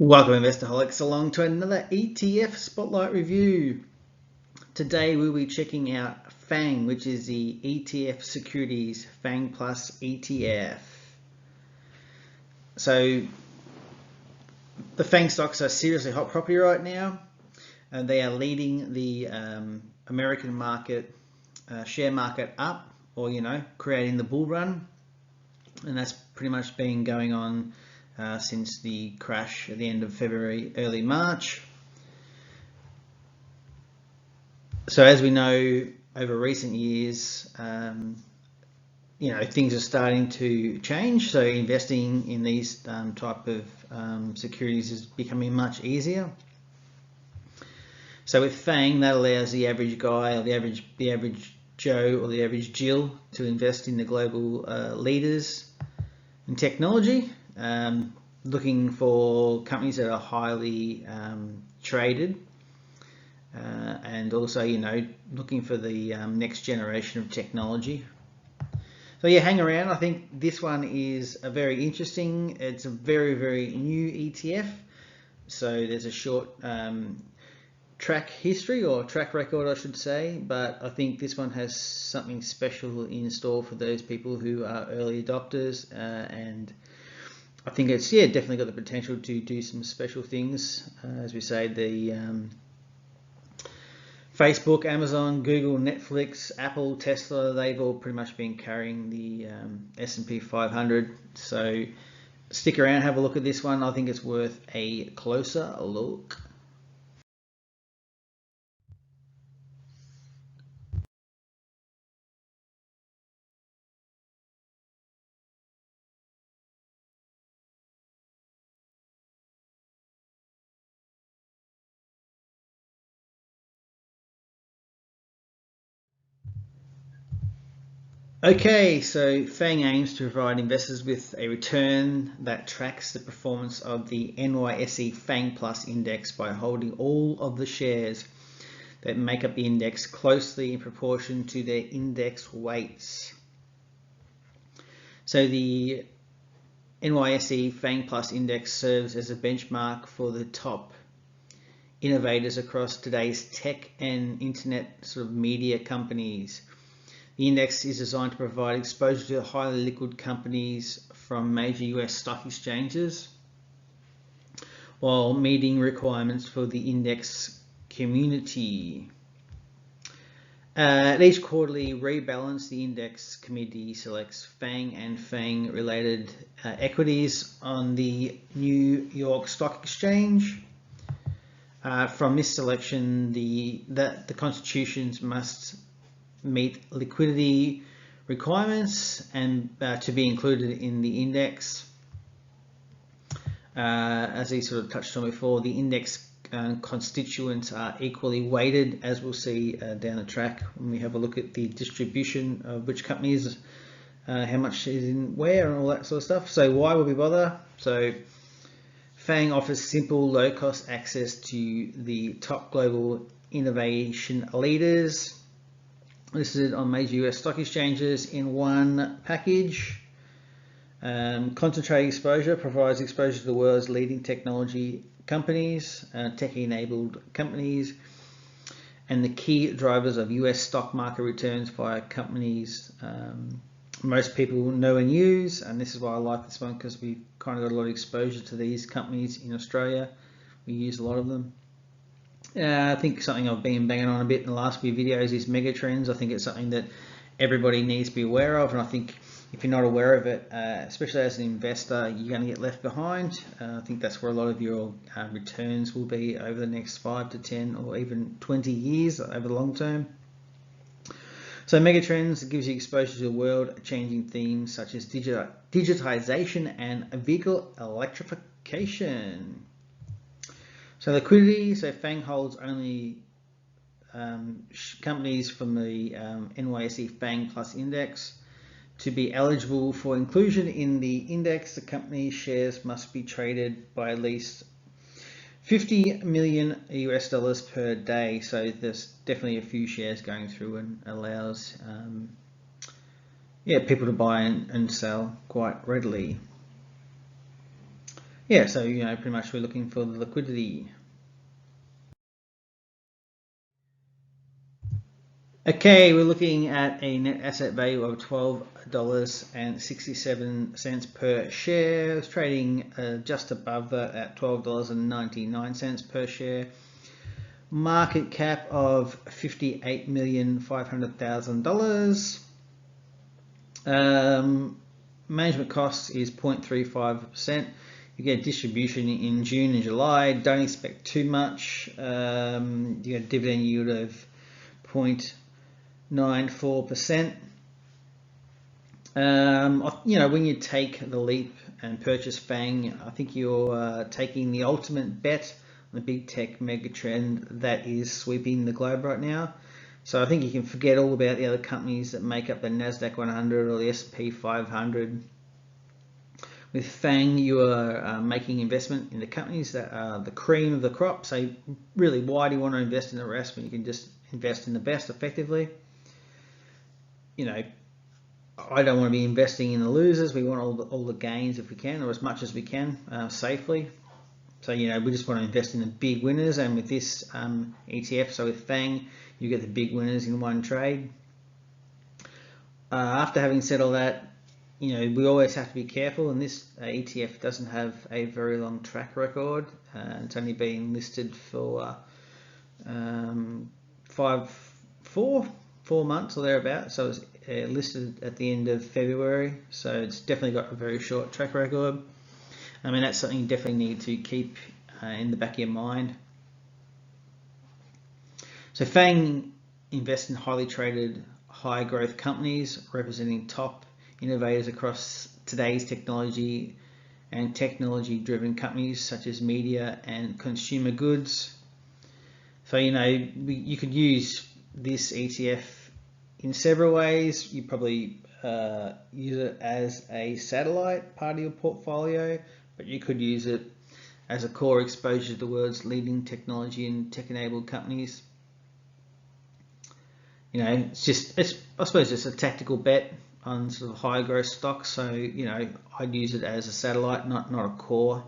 Welcome Investorholics along to another ETF Spotlight review. Today we'll be checking out FANG, which is the ETF Securities FANG Plus ETF. So the FANG stocks are seriously hot property right now, and they are leading the American market, share market up, or creating the bull run, and that's pretty much been going on since the crash at the end of February, early March. So as we know, over recent years, things are starting to change. So investing in these type of securities is becoming much easier. So with FANG, that allows the average guy or the average Joe or the average Jill to invest in the global leaders in technology, looking for companies that are highly traded, and also looking for the next generation of technology. So yeah, hang around. I think this one is a very interesting. It's a very new ETF. So there's a short track history, or track record I should say, but I think this one has something special in store for those people who are early adopters, and I think it's definitely got the potential to do some special things. As we say, the Facebook, Amazon, Google, Netflix, Apple, Tesla, they've all pretty much been carrying the S&P 500. So stick around, have a look at this one. I think it's worth a closer look. Okay, so FANG aims to provide investors with a return that tracks the performance of the NYSE FANG Plus index by holding all of the shares that make up the index closely in proportion to their index weights. So the NYSE FANG Plus index serves as a benchmark for the top innovators across today's tech and internet sort of media companies. The index is designed to provide exposure to highly liquid companies from major US stock exchanges, while meeting requirements for the index community. At each quarterly rebalance, the index committee selects FANG and FANG related equities on the New York Stock Exchange. From this selection, the constitutions must meet liquidity requirements and to be included in the index. As he sort of touched on before, the index constituents are equally weighted, as we'll see down the track when we have a look at the distribution of which companies, how much is in where and all that sort of stuff. So why would we bother? So FANG offers simple, low-cost access to the top global innovation leaders listed on major US stock exchanges in one package. Concentrated exposure provides exposure to the world's leading technology companies, tech-enabled companies, and the key drivers of US stock market returns via companies most people know and use. And this is why I like this one, because we've kind of got a lot of exposure to these companies in Australia. We use a lot of them. I think something I've been banging on a bit in the last few videos is megatrends. I think it's something that everybody needs to be aware of, and I think if you're not aware of it, especially as an investor, you're going to get left behind. I think that's where a lot of your returns will be over the next 5 to 10 or even 20 years over the long term. So megatrends gives you exposure to world-changing themes such as digitization and vehicle electrification. So liquidity, so FANG holds only companies from the NYSE FANG Plus index. To be eligible for inclusion in the index, the company's shares must be traded by at least 50 million US dollars per day. So there's definitely a few shares going through and allows people to buy and sell quite readily. yeah, so pretty much we're looking for the liquidity. Okay, we're looking at a net asset value of $12.67 per share. It's trading just above that at $12.99 per share. Market cap of $58,500,000. Management cost is 0.35%. You get distribution in June and July. Don't expect too much. You get a dividend yield of 0.94%. When you take the leap and purchase FANG, I think you're taking the ultimate bet on the big tech megatrend that is sweeping the globe right now. So I think you can forget all about the other companies that make up the NASDAQ 100 or the S&P 500. With FANG, you are making investment in the companies that are the cream of the crop. So really, why do you want to invest in the rest when you can just invest in the best effectively? I don't want to be investing in the losers. We want all the gains if we can, or as much as we can, safely. So we just want to invest in the big winners, and with this ETF, so with FANG, you get the big winners in one trade. After having said all that, we always have to be careful, and this ETF doesn't have a very long track record. It's only been listed for 4 months or thereabout, so it's listed at the end of February, so it's definitely got a very short track record. I mean, that's something you definitely need to keep in the back of your mind. So FANG invests in highly traded, high growth companies representing top innovators across today's technology and technology driven companies such as media and consumer goods. So you could use this ETF in several ways. You probably use it as a satellite part of your portfolio, but you could use it as a core exposure to the world's leading technology and tech-enabled companies. I suppose it's a tactical bet on sort of high growth stocks. So I'd use it as a satellite, not a core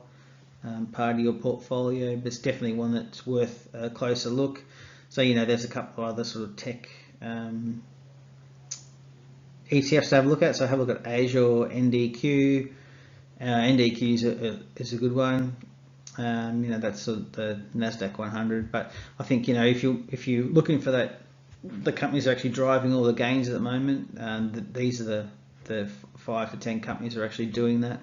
part of your portfolio, but it's definitely one that's worth a closer look. So there's a couple of other sort of tech ETFs to have a look at. So have a look at Azure NDQ. NDQ is a good one. That's the NASDAQ 100. But I think if you're looking for that, the companies are actually driving all the gains at the moment. These are the 5 to 10 companies that are actually doing that.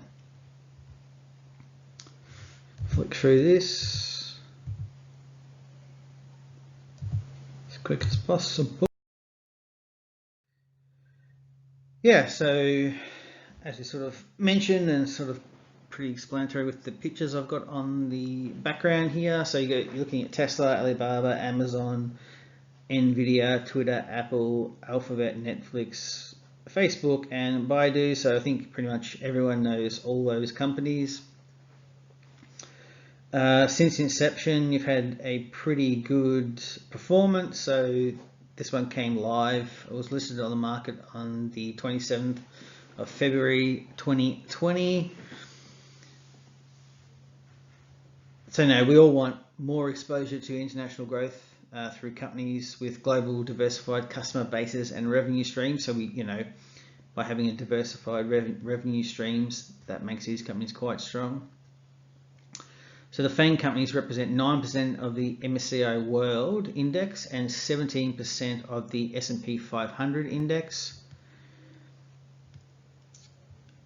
Flick through this as quick as possible. Yeah, so as we sort of mentioned, and sort of pretty explanatory with the pictures I've got on the background here. So you're looking at Tesla, Alibaba, Amazon, Nvidia, Twitter, Apple, Alphabet, Netflix, Facebook, and Baidu. So I think pretty much everyone knows all those companies. Since inception, you've had a pretty good performance. So this one came live. It was listed on the market on the 27th of February 2020. So now we all want more exposure to international growth through companies with global diversified customer bases and revenue streams. So by having a diversified revenue streams, that makes these companies quite strong. So the FANG companies represent 9% of the MSCI World Index and 17% of the S&P 500 Index.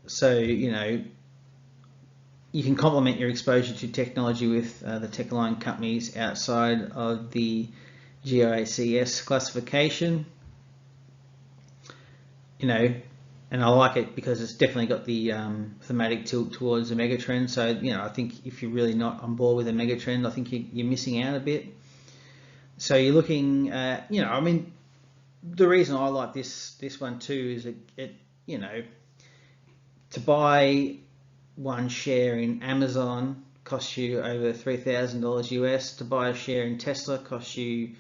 So, you can complement your exposure to technology with the tech-aligned companies outside of the GICS classification. And I like it because it's definitely got the thematic tilt towards the megatrend. So, I think if you're really not on board with the megatrend, I think you're missing out a bit. So you're looking at, I mean, the reason I like this one too is it to buy one share in Amazon costs you over $3,000 US. To buy a share in Tesla costs you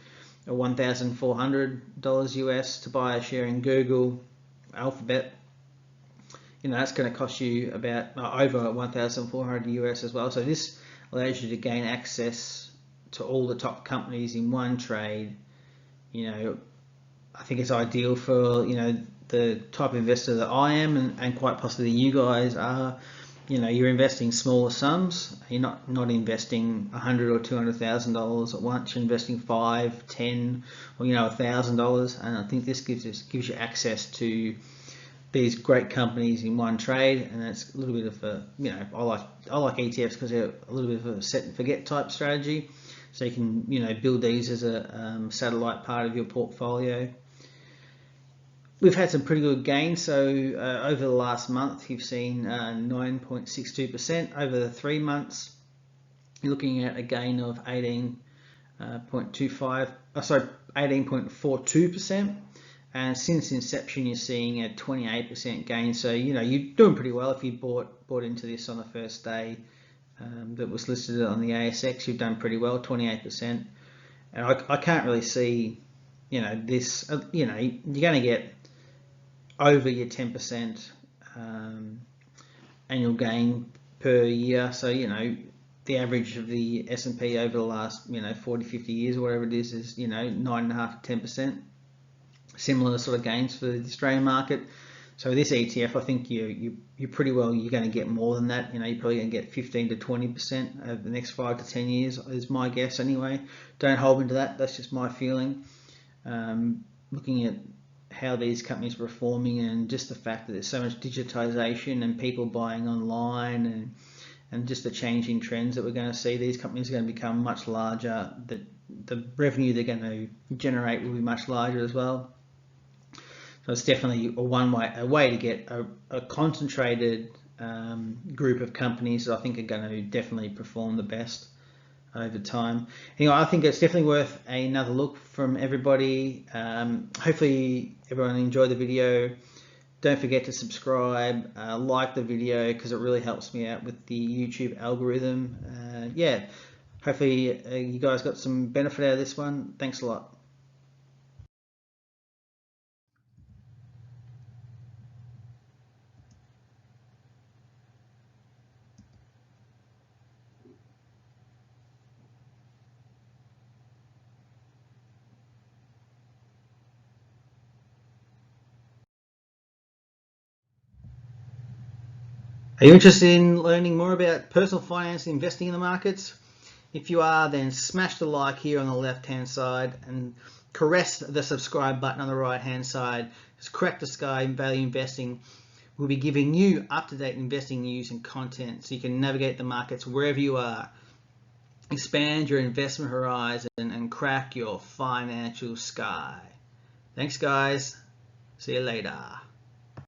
$1,400 US. To buy a share in Google, Alphabet, that's going to cost you about over 1,400 US as well. So this allows you to gain access to all the top companies in one trade. I think it's ideal for the type of investor that I am, and quite possibly you guys are. You're investing smaller sums. You're not investing $100,000 or $200,000 at once. You're investing $5, $10, or $1,000, and I think this gives you access to these great companies in one trade. And it's a little bit of a I like ETFs because they're a little bit of a set and forget type strategy. So you can build these as a satellite part of your portfolio. We've had some pretty good gains. So over the last month, you've seen 9.62%. Over the 3 months, you're looking at a gain of 18.42%. And since inception, you're seeing a 28% gain. So you're doing pretty well. If you bought into this on the first day that was listed on the ASX, you've done pretty well, 28%. And I can't really see, this. You're going to get over your 10% annual gain per year. So the average of the S&P over the last 40, 50 years or whatever it is 9.5% to 10%. Similar sort of gains for the Australian market. So this ETF, I think you're pretty well. You're going to get more than that. You're probably going to get 15 to 20% over the next 5 to 10 years, is my guess anyway. Don't hold me to that. That's just my feeling. Looking at how these companies are performing, and just the fact that there's so much digitization and people buying online, and just the changing trends that we're going to see, these companies are going to become much larger. The revenue they're going to generate will be much larger as well. So it's definitely a way to get a concentrated group of companies that I think are going to definitely perform the best over time. I think it's definitely worth another look from everybody. Hopefully everyone enjoyed the video. Don't forget to subscribe, like the video, because it really helps me out with the YouTube algorithm. Hopefully you guys got some benefit out of this one. Thanks a lot. Are you interested in learning more about personal finance and investing in the markets? If you are, then smash the like here on the left hand side and caress the subscribe button on the right hand side. It's Crack the Sky Value Investing. We'll be giving you up-to-date investing news and content so you can navigate the markets wherever you are. Expand your investment horizon and crack your financial sky. Thanks guys. See you later.